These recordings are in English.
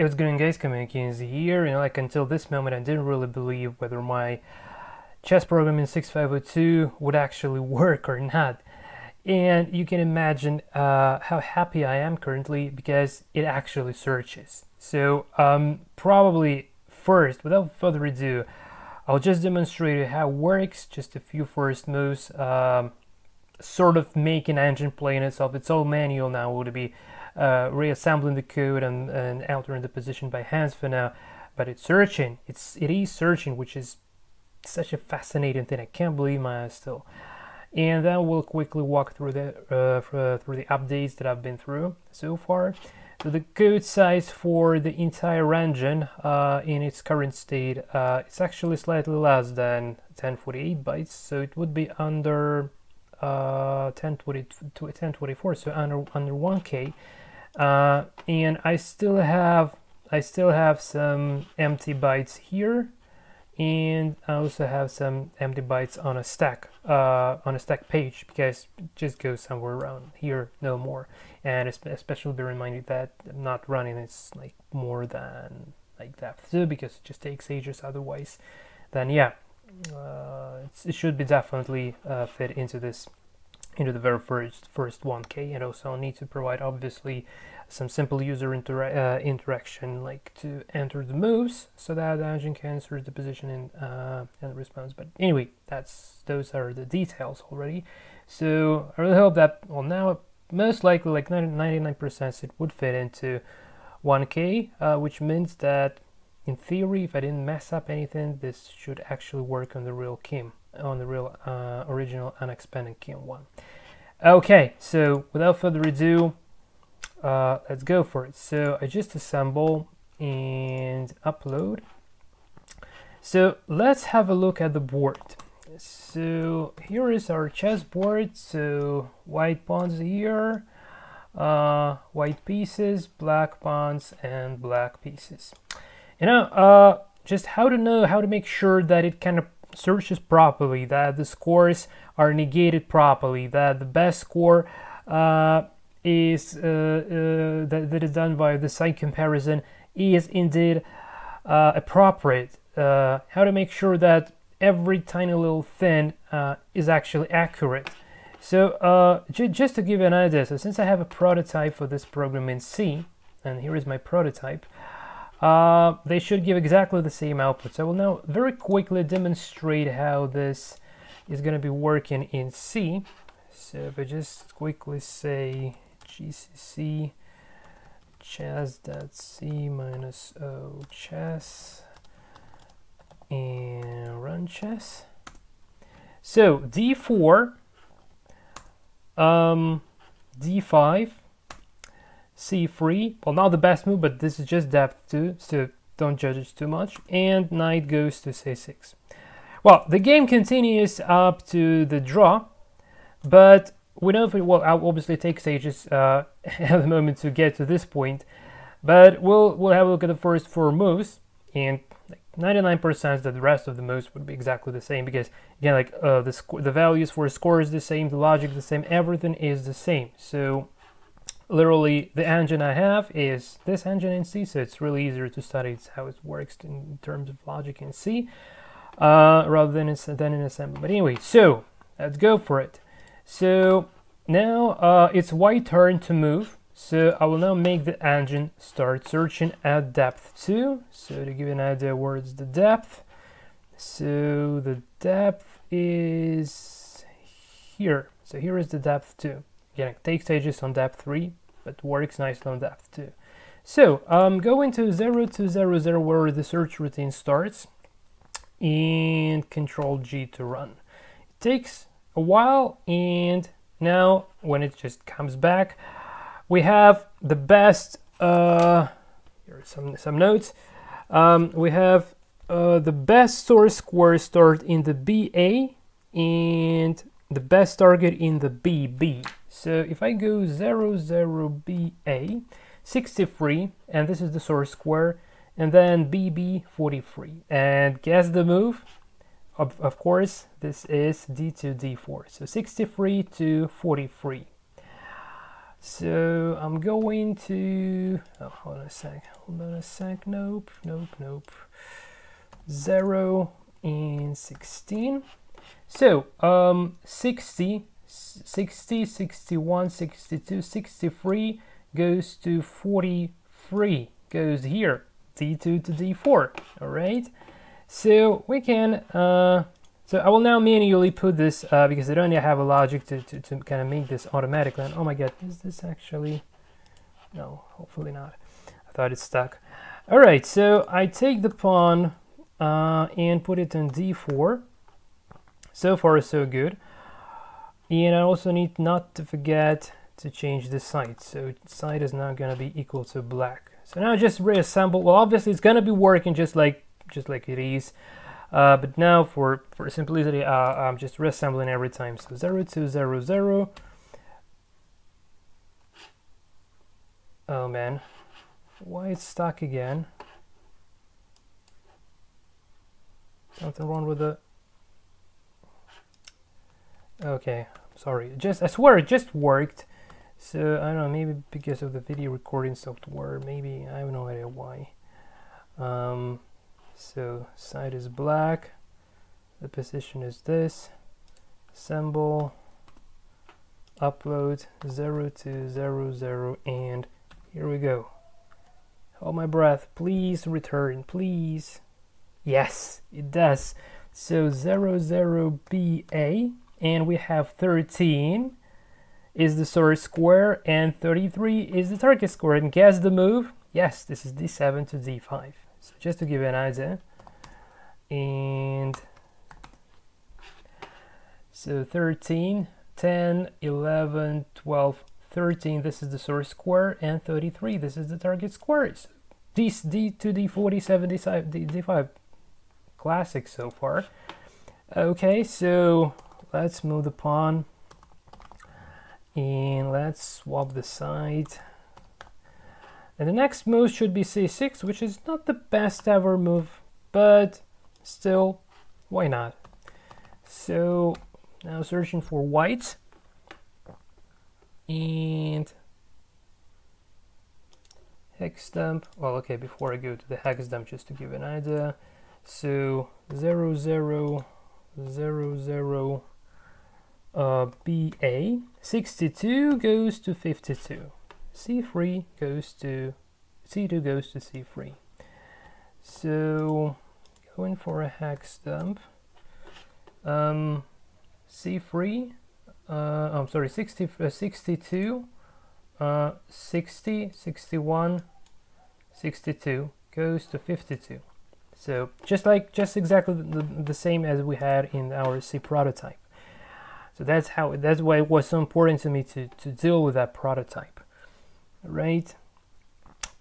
Hey, what's going on, guys? Communications here. Like until this moment, I didn't really believe whether my chess program in 6502 would actually work or not. And you can imagine how happy I am currently because it actually searches. So probably first, without further ado, I'll just demonstrate how it works. Just a few first moves. Sort of make an engine playing itself. It's all manual now. Would be reassembling the code and altering the position by hands for now, but it's searching. It is searching, which is such a fascinating thing. I can't believe my eyes still. And then we'll quickly walk through the updates that I've been through so far. So the code size for the entire engine in its current state, it's actually slightly less than 1048 bytes, so it would be under 1024, so under 1K. And I still have some empty bytes here, and I also have some empty bytes on a stack page, because it just goes somewhere around here, no more. And especially be reminded that I'm not running it's like more than like depth 2, because it just takes ages otherwise. Then yeah, it should be definitely fit into the very first 1K. And also I'll need to provide obviously some simple user interaction, like to enter the moves so that the engine can search the position and response. But anyway, those are the details already. So I really hope that, well, now most likely like 99% it would fit into 1K, which means that in theory, if I didn't mess up anything, this should actually work on the real Kim, on the real original unexpanded Kim 1. Okay, so without further ado, let's go for it. So I just assemble and upload. So let's have a look at the board. So here is our chessboard. So white pawns here, white pieces, black pawns, and black pieces. Just how to make sure that it kind of searches properly, that the scores are negated properly, that the best score is that is done by the side comparison is indeed appropriate. How to make sure that every tiny little thing is actually accurate. So just to give you an idea, so since I have a prototype for this program in C, and here is my prototype, they should give exactly the same output. So I will now very quickly demonstrate how this is going to be working in C. So if I just quickly say gcc chess.c -o chess and run chess. So d4, d5, c3, well, not the best move, but this is just depth 2, so don't judge it too much, and knight goes to c6. Well, the game continues up to the draw, but we know well, obviously it takes ages at the moment to get to this point, but we'll have a look at the first 4 moves, and 99% that the rest of the moves would be exactly the same, because again, like the values for score is the same, the logic the same, everything is the same. So literally the engine I have is this engine in C, so it's really easier to study how it works in terms of logic in C rather than in assembly. But anyway, so let's go for it. So now it's white turn to move. So I will now make the engine start searching at depth 2. So to give you an idea, where's the depth? So the depth is here. So here is the depth 2. Again, it takes ages on depth 3, but works nicely on depth 2. So I'm going to 0 to 0, 0, where the search routine starts, and Control G to run. It takes a while, and now when it just comes back, we have the best, here are some notes, we have the best source square start in the BA and the best target in the BB. So if I go 0, 0, BA, 63, and this is the source square, and then BB, 43. And guess the move? Of course, this is D2, D4. So 63 to 43. So I'm going to, oh, hold on a sec, nope, 0 and 16. So 60, 61, 62, 63 goes to 43, goes here, D2 to D4, all right? So we can, so I will now manually put this, because I don't have a logic to kind of make this automatically. And oh my god, is this actually, no, hopefully not. I thought it's stuck. All right, so I take the pawn and put it on D4. So far so good. And I also need not to forget to change the side. So side is now going to be equal to black. So now just reassemble. Well, obviously it's going to be working just like it is. But now for simplicity, I'm just reassembling every time. So 0, 2, 0, 0. Oh man, why it's stuck again? Something wrong with the... Okay, sorry. I swear it just worked. So I don't know, maybe because of the video recording software, maybe, I have no idea why. So side is black, the position is this, assemble, upload 0 to 0, 0, and here we go. Hold my breath, please return, please. Yes, it does. So 0, 0, BA, and we have 13 is the source square and 33 is the target square. And guess the move? Yes, this is D7 to D5. So just to give you an idea. And so 13, 10, 11, 12, 13, this is the source square, and 33, this is the target square. So these D2, D4, D7, D5, classic so far. Okay, so let's move the pawn and let's swap the side. And the next move should be C6, which is not the best ever move, but still, why not? So now searching for white and hex dump. Well, okay, before I go to the hex dump, just to give an idea. So 0, 0, 0, 0, BA, 62 goes to 52. C3 goes to C2 goes to C3. So going for a hex dump. C3. I'm sorry. 62. 60, 61, 62 goes to 52. So just exactly the same as we had in our C prototype. So that's why it was so important to me to deal with that prototype, right?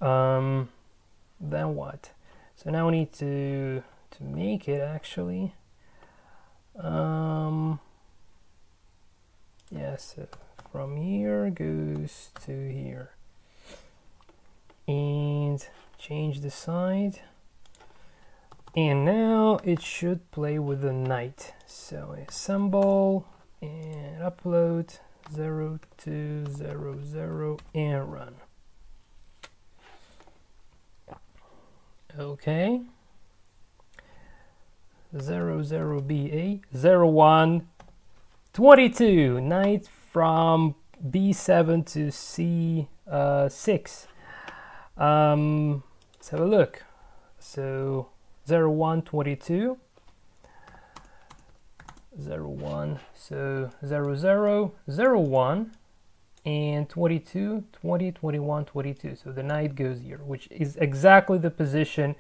Then what? So now we need to make it actually. Yes, so from here goes to here, and change the side. And now it should play with the knight. So assemble and upload 0, 2, 0, 0 and run. Okay. 0, 0, BA, 0, 1, 22. Knight from B7 to C6. Let's have a look. So 0, 1, 22. 0, 1, so 0, 0, 0, 1, and 22, 20, 21, 22. So the knight goes here, which is exactly the position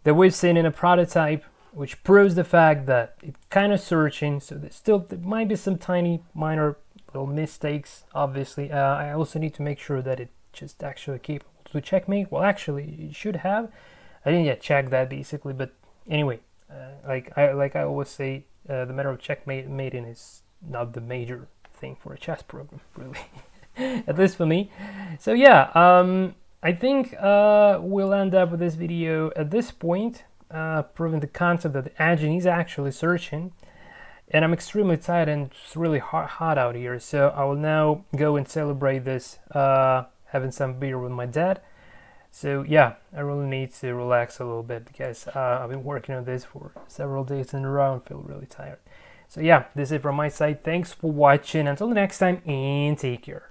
that we've seen in a prototype, which proves the fact that it's kind of searching. So there might be some tiny minor little mistakes, obviously. I also need to make sure that it's just actually capable to checkmate. Well, actually, it should have. I didn't yet check that basically, but anyway, like I always say, the matter of checkmating is not the major thing for a chess program, really, at least for me. So yeah, I think we'll end up with this video at this point, proving the concept that the engine is actually searching. and I'm extremely tired and it's really hot out here, so I will now go and celebrate this, having some beer with my dad. So yeah, I really need to relax a little bit because I've been working on this for several days in a row and feel really tired. So yeah, this is it from my side. Thanks for watching. Until the next time, and take care.